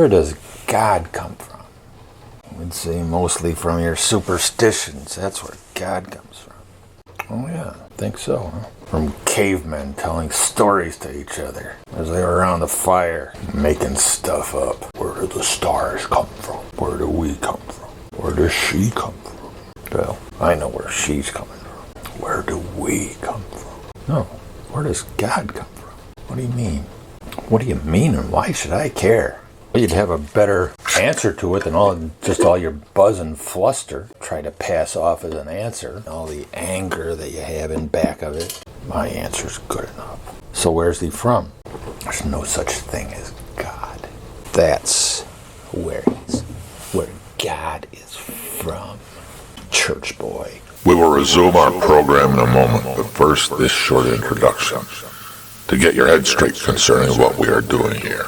Where does God come from? I would say mostly from your superstitions. That's where God comes from. Oh yeah, I think so, huh? From cavemen telling stories to each other as they were around the fire, making stuff up. Where do the stars come from? Where do we come from? Where does she come from? Well, I know where she's coming from. Where do we come from? No, where does God come from? What do you mean? What do you mean, and why should I care? You'd have a better answer to it than all your buzz and fluster try to pass off as an answer. All the anger that you have in back of it. My answer's good enough. So where's he from? There's no such thing as God. That's where God is from. Church boy. We will resume our program in a moment, but first this short introduction to get your head straight concerning what we are doing here.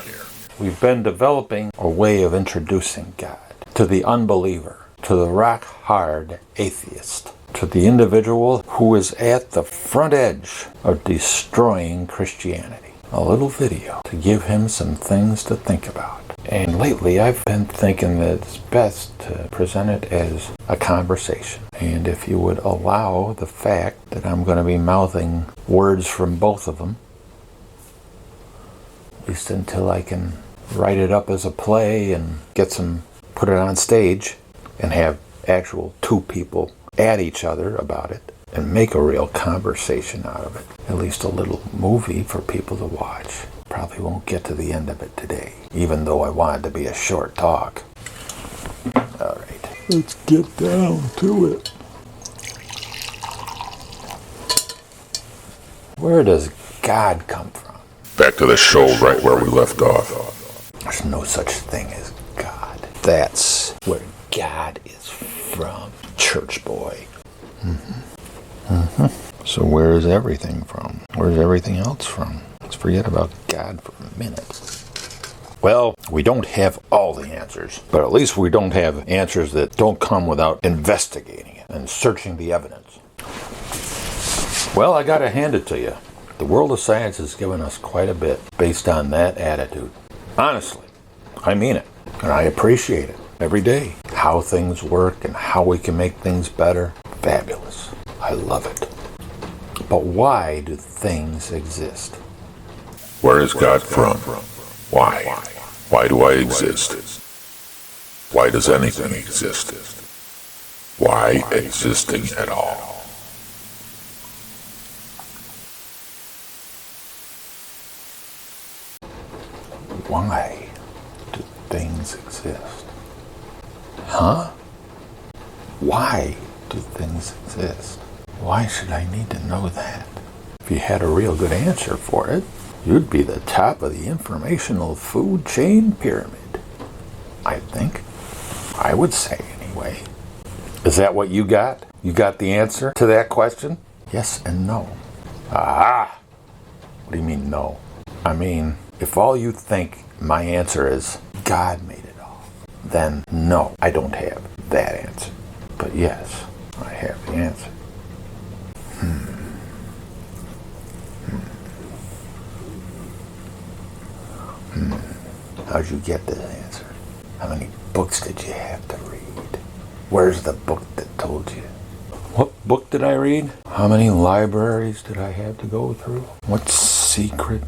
We've been developing a way of introducing God to the unbeliever, to the rock-hard atheist, to the individual who is at the front edge of destroying Christianity. A little video to give him some things to think about. And lately I've been thinking that it's best to present it as a conversation. And if you would allow the fact that I'm going to be mouthing words from both of them, at least until I can write it up as a play and put it on stage and have actual two people at each other about it and make a real conversation out of it. At least a little movie for people to watch. Probably won't get to the end of it today, even though I want it to be a short talk. All right, let's get down to it. Where does God come from? Back to the show right where we left off. There's no such thing as God. That's where God is from. Church boy. So where is everything from? Where's everything else from? Let's forget about God for a minute. Well, we don't have all the answers, but at least we don't have answers that don't come without investigating it and searching the evidence. Well, I gotta hand it to you. The world of science has given us quite a bit based on that attitude. Honestly, I mean it, and I appreciate it every day. How things work and how we can make things better, fabulous. I love it. But why do things exist? Where is God from? Why? Why do I exist? Why does anything exist? Why existing at all? Why do things exist? Huh? Why do things exist? Why should I need to know that? If you had a real good answer for it, you'd be the top of the informational food chain pyramid. I think. I would say anyway. Is that what you got? You got the answer to that question? Yes and no. Ah! What do you mean no? I mean, if all you think my answer is God made it all, then no, I don't have that answer. But yes, I have the answer. How'd you get this answer? How many books did you have to read? Where's the book that told you? What book did I read? How many libraries did I have to go through? What secret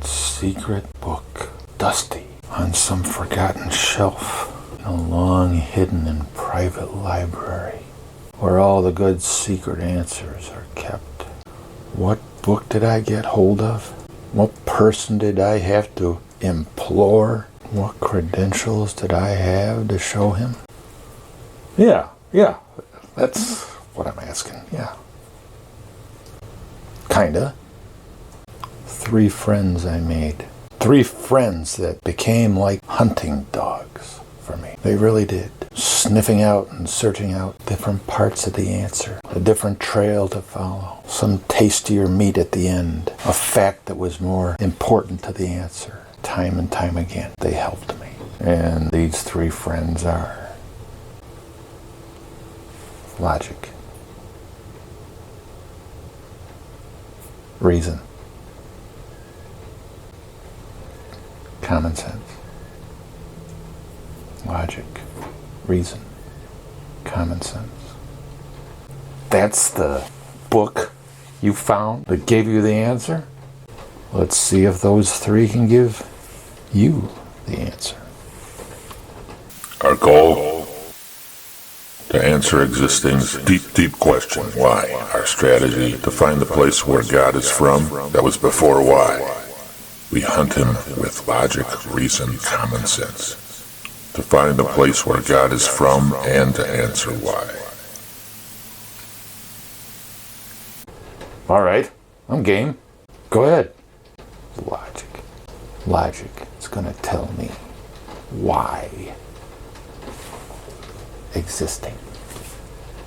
book? Dusty on some forgotten shelf in a long hidden and private library where all the good secret answers are kept. What book did I get hold of? What person did I have to implore? What credentials did I have to show him? Yeah, that's what I'm asking, yeah. Kinda. 3 friends I made. 3 friends that became like hunting dogs for me. They really did. Sniffing out and searching out different parts of the answer. A different trail to follow. Some tastier meat at the end. A fact that was more important to the answer. Time and time again, they helped me. And these 3 friends are logic, reason, common sense, logic, reason, common sense. That's the book you found that gave you the answer? Let's see if those three can give you the answer. Our goal? To answer existing's deep question, why? Our strategy? To find the place where God is from? That was before why. We hunt him with logic, reason, common sense. To find the place where God is from and to answer why. All right, I'm game. Go ahead. Logic is going to tell me why existing.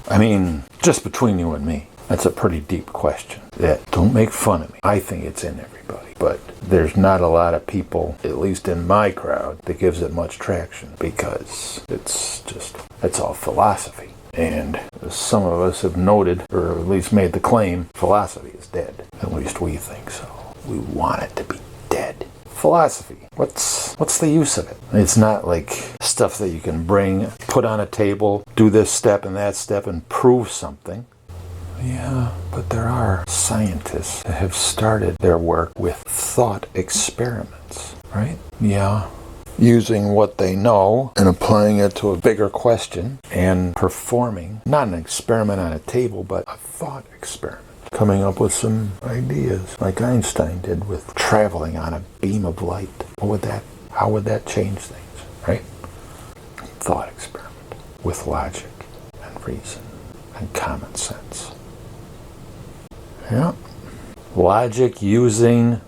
I mean, just between you and me, that's a pretty deep question. Don't make fun of me. I think it's in everybody. But there's not a lot of people, at least in my crowd, that gives it much traction because it's all philosophy. And some of us have noted, or at least made the claim, philosophy is dead. At least we think so. We want it to be dead. Philosophy, what's the use of it? It's not like stuff that you can bring, put on a table, do this step and that step and prove something. Yeah, but there are scientists that have started their work with thought experiments, right? Yeah. Using what they know and applying it to a bigger question and performing, not an experiment on a table, but a thought experiment. Coming up with some ideas, like Einstein did with traveling on a beam of light. How would that change things, right? Thought experiment with logic and reason and common sense. Yeah. Logic using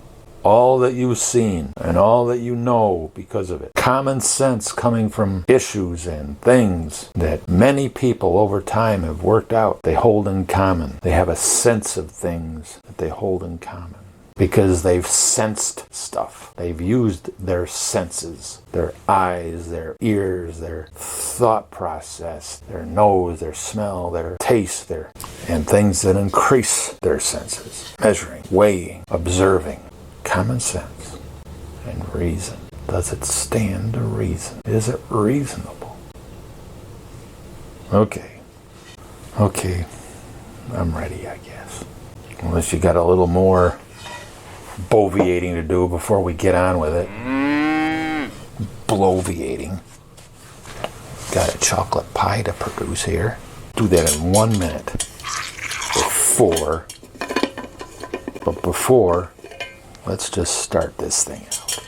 all that you've seen and all that you know because of it. Common sense coming from issues and things that many people over time have worked out they hold in common. They have a sense of things that they hold in common because they've sensed stuff. They've used their senses, their eyes, their ears, their thought process, their nose, their smell, their taste, and things that increase their senses. Measuring, weighing, observing. Common sense and reason. Does it stand to reason? Is it reasonable? Okay, I'm ready, I guess. Unless you got a little more bloviating to do before we get on with it. Bloviating. Got a chocolate pie to produce here. Do that in 1 minute. Before, let's just start this thing out.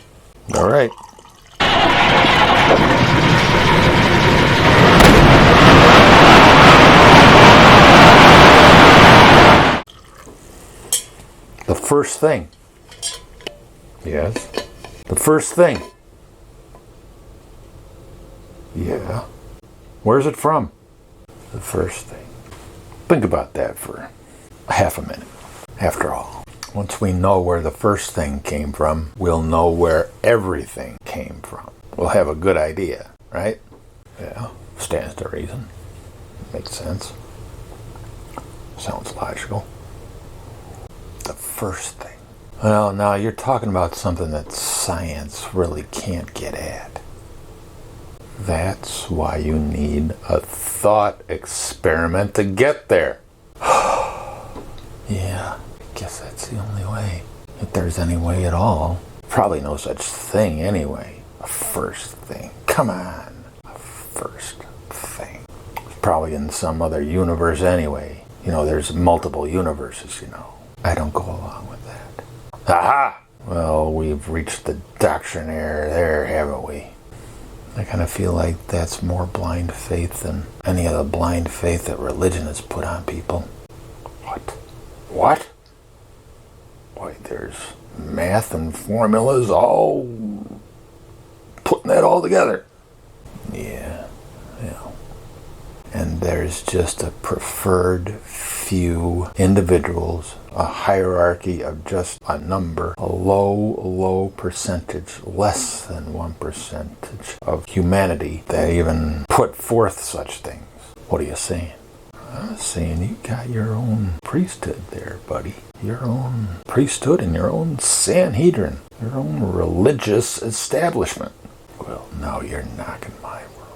All right. The first thing. Yes. The first thing. Yeah. Where's it from? The first thing. Think about that for half a minute. After all, once we know where the first thing came from, we'll know where everything came from. We'll have a good idea, right? Yeah, stands to reason. Makes sense. Sounds logical. The first thing. Well, now you're talking about something that science really can't get at. That's why you need a thought experiment to get there. Yeah. Guess that's the only way. If there's any way at all. Probably no such thing anyway. A first thing. Come on. A first thing. It's probably in some other universe anyway. You know, there's multiple universes, you know. I don't go along with that. Aha! Well, we've reached the doctrinaire there, haven't we? I kind of feel like that's more blind faith than any of the blind faith that religion has put on people. What? Why, there's math and formulas all putting that all together. Yeah. And there's just a preferred few individuals, a hierarchy of just a number, a low percentage, less than 1% of humanity that even put forth such things. What are you saying? I'm saying you got your own priesthood there, buddy. Your own priesthood and your own Sanhedrin. Your own religious establishment. Well, now you're knocking my world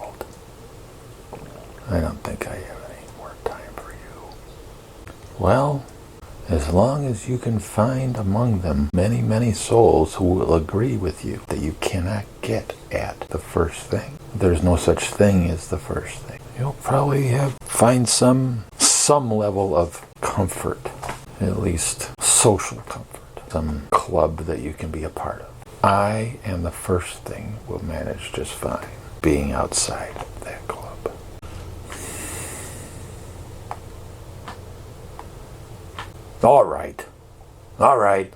I don't think I have any more time for you. Well, as long as you can find among them many, many souls who will agree with you that you cannot get at the first thing. There's no such thing as the first thing. You'll probably find some level of comfort, at least social comfort, some club that you can be a part of. I and the first thing will manage just fine being outside that club. All right,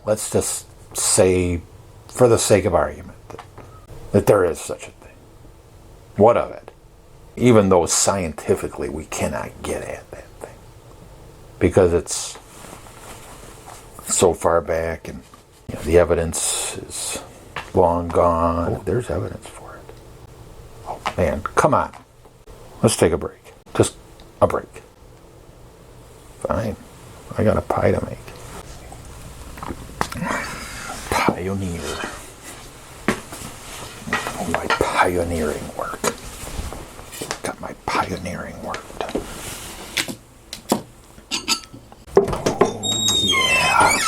let's just say, for the sake of argument, that there is such a thing. What of it? Even though scientifically we cannot get at that thing. Because it's so far back and the evidence is long gone. Oh, there's evidence for it. Oh man, come on. Let's take a break. Just a break. Fine. I got a pie to make. Pioneer. Oh, my pioneering work. Got my pioneering work done. Oh, yeah.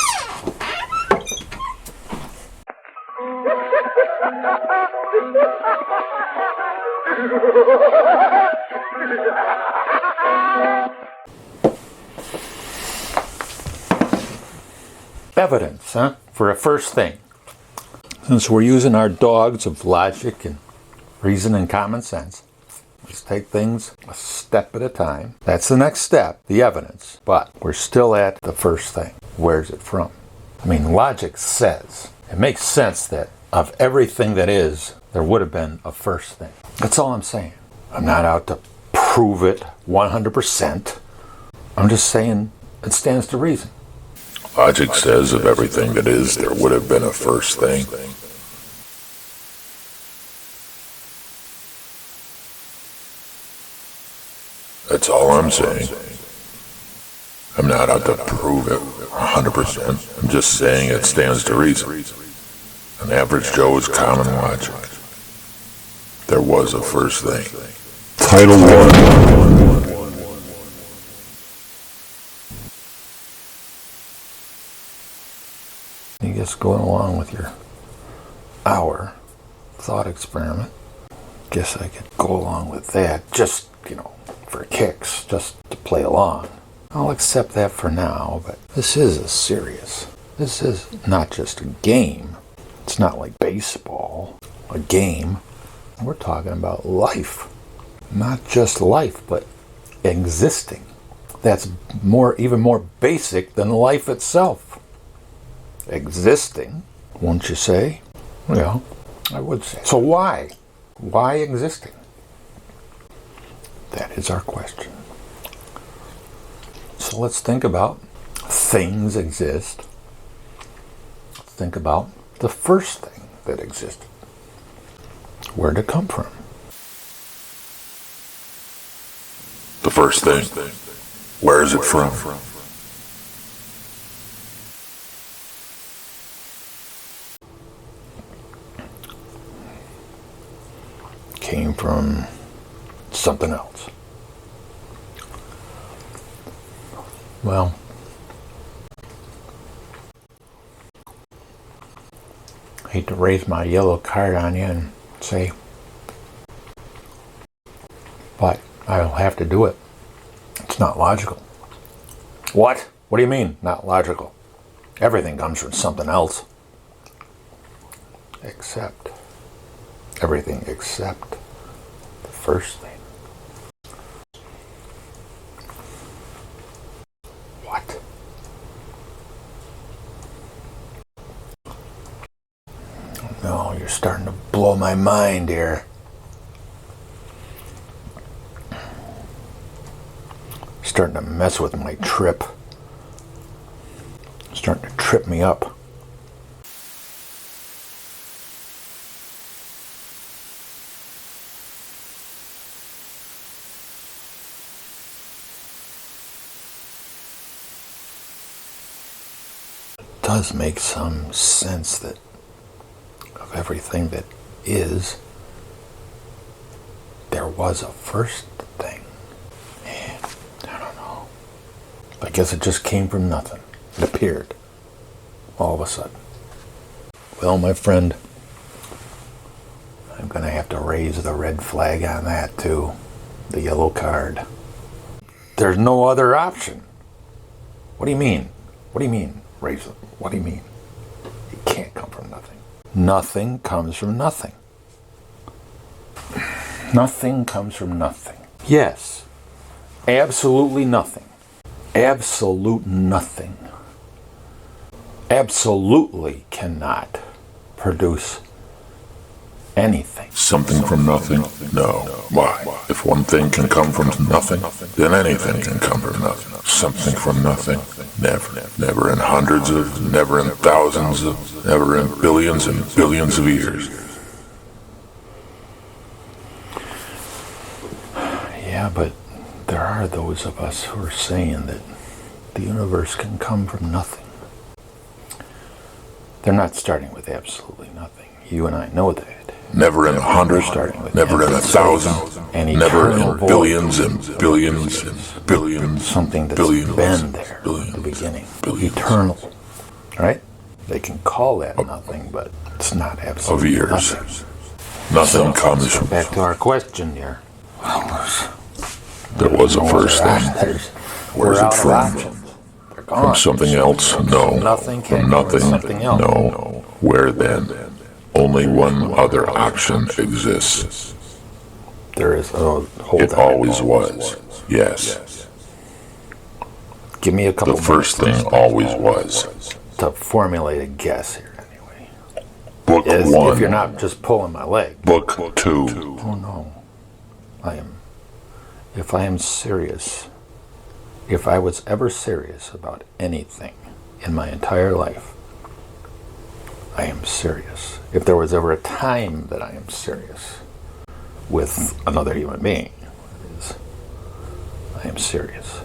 Evidence, huh? For a first thing. Since we're using our dogs of logic and reason and common sense, let's take things a step at a time. That's the next step, the evidence. But we're still at the first thing. Where's it from? I mean, logic says, it makes sense that of everything that is, there would have been a first thing. That's all I'm saying. I'm not out to prove it 100%. I'm just saying it stands to reason. Logic says of everything that is, there would have been a first thing. That's all I'm saying. I'm not out to prove it 100%. I'm just saying it stands to reason. An average Joe's common logic. There was a first thing. Title 1. You just going along with your hour thought experiment. Guess I could go along with that, just, for kicks, just to play along. I'll accept that for now, but this is not just a game. It's not like baseball, a game. We're talking about life. Not just life, but existing. That's even more basic than life itself. Existing, won't you say? Well, I would say. So why? Why existing? That is our question. So let's think about things exist. Let's think about the first thing that existed. Where'd it come from? The first thing. Where is it from? Came from something else. Well, I hate to raise my yellow card on you and say, but I'll have to do it. It's not logical. What? What do you mean, not logical? Everything comes from something else. Everything except the first thing. What? No, you're starting to blow my mind here. Starting to mess with my trip. Starting to trip me up. Does make some sense that of everything that is, there was a first thing. I guess it just came from nothing. It appeared all of a sudden. Well, my friend, I'm going to have to raise the red flag on that too. The yellow card. There's no other option. What do you mean? What do you mean, raise it? What do you mean? It can't come from nothing. Nothing comes from nothing. Nothing comes from nothing. Yes, absolutely nothing. Absolute nothing. Absolutely cannot produce anything. Something from nothing? No. Why? If one thing can come from nothing, then anything can come from nothing. Something from nothing? Never. Never in hundreds of, never in thousands of, never in billions and billions of years. Yeah, but there are those of us who are saying that the universe can come from nothing. They're not starting with absolutely nothing. You and I know that. Never in a hundred, never in a thousand, never in billions and billions and billions. Something that's been there at the beginning. Eternal. Right? They can call that nothing, but it's not absolutely of years. Nothing. Nothing comes from. Back to our question here. Well, there was a first thing. Where's it from? From something else? No. From nothing? Something else. No. Where then? Only one other option exists. There is. It always was. Yes. Give me a couple. The first thing always was. To formulate a guess here, anyway. Book 1. If you're not just pulling my leg. Book 2. Oh no. If I am serious, if I was ever serious about anything in my entire life, I am serious. If there was ever a time that I am serious with another human being, I am serious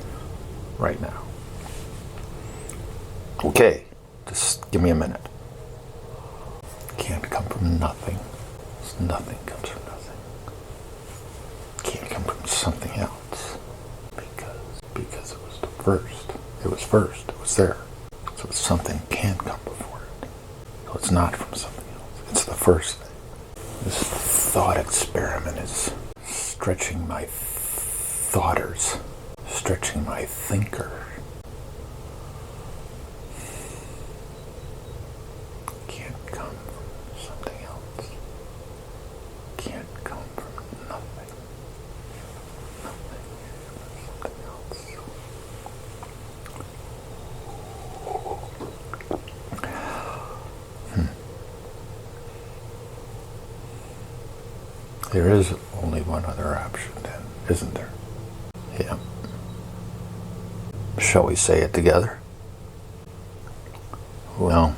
right now. Okay, just give me a minute. Can't come from nothing. Nothing comes from nothing. Can't come from something else. Because it was the first. It was first. It was there. So something can come before it. So it's not from something else. It's the first thing. This thought experiment is stretching my thoughters, stretching my thinker. Can't come from something else. Can't come from nothing. Nothing. Something else. There is only one other option then, isn't there? Yeah. Shall we say it together? Well,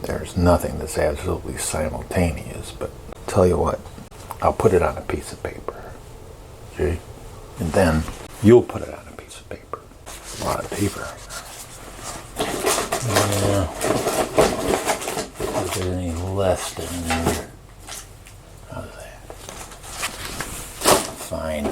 there's nothing that's absolutely simultaneous, but tell you what, I'll put it on a piece of paper. Okay? And then you'll put it on a piece of paper. A lot of paper. Yeah. If there's any left in there. How's that? Fine.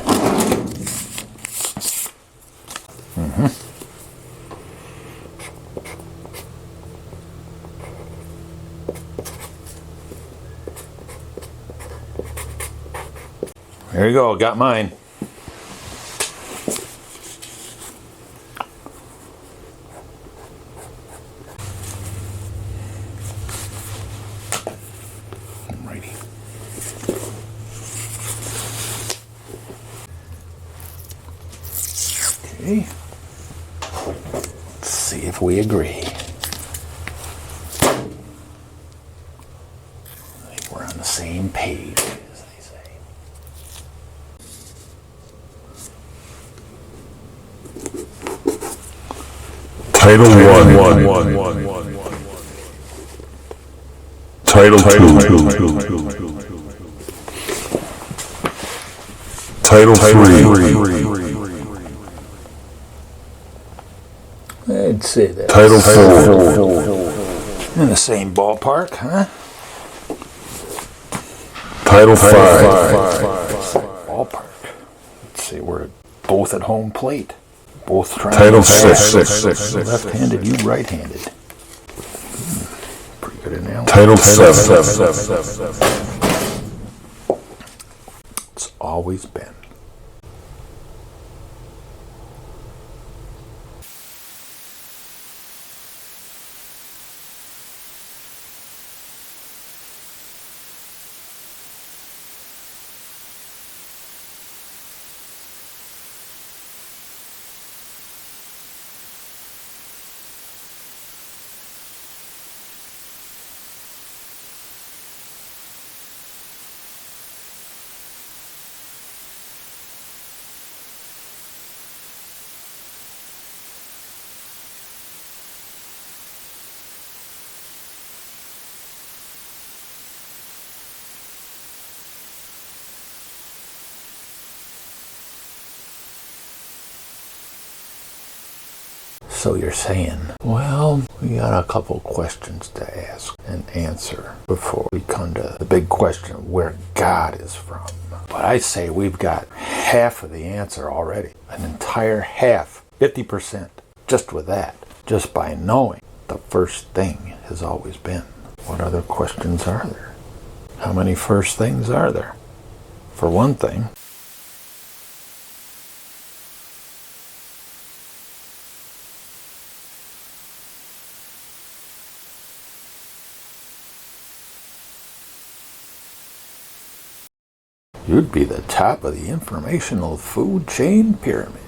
There you go, got mine. Alrighty. Okay. Let's see if we agree. I think we're on the same page, as they say. Title 1. Title 2. Title 3. I'd say that. Title 4. In the same ballpark, huh? Title 5. Ballpark. Let's see, we're both at home plate. Both trying Title to pass. 6. Left-handed, you right-handed. Pretty good analogy. Title 7. It's always been. So you're saying, well, we got a couple questions to ask and answer before we come to the big question of where God is from. But I say we've got half of the answer already. An entire half, 50%, just with that. Just by knowing the first thing has always been. What other questions are there? How many first things are there? For one thing, you'd be the top of the informational food chain pyramid.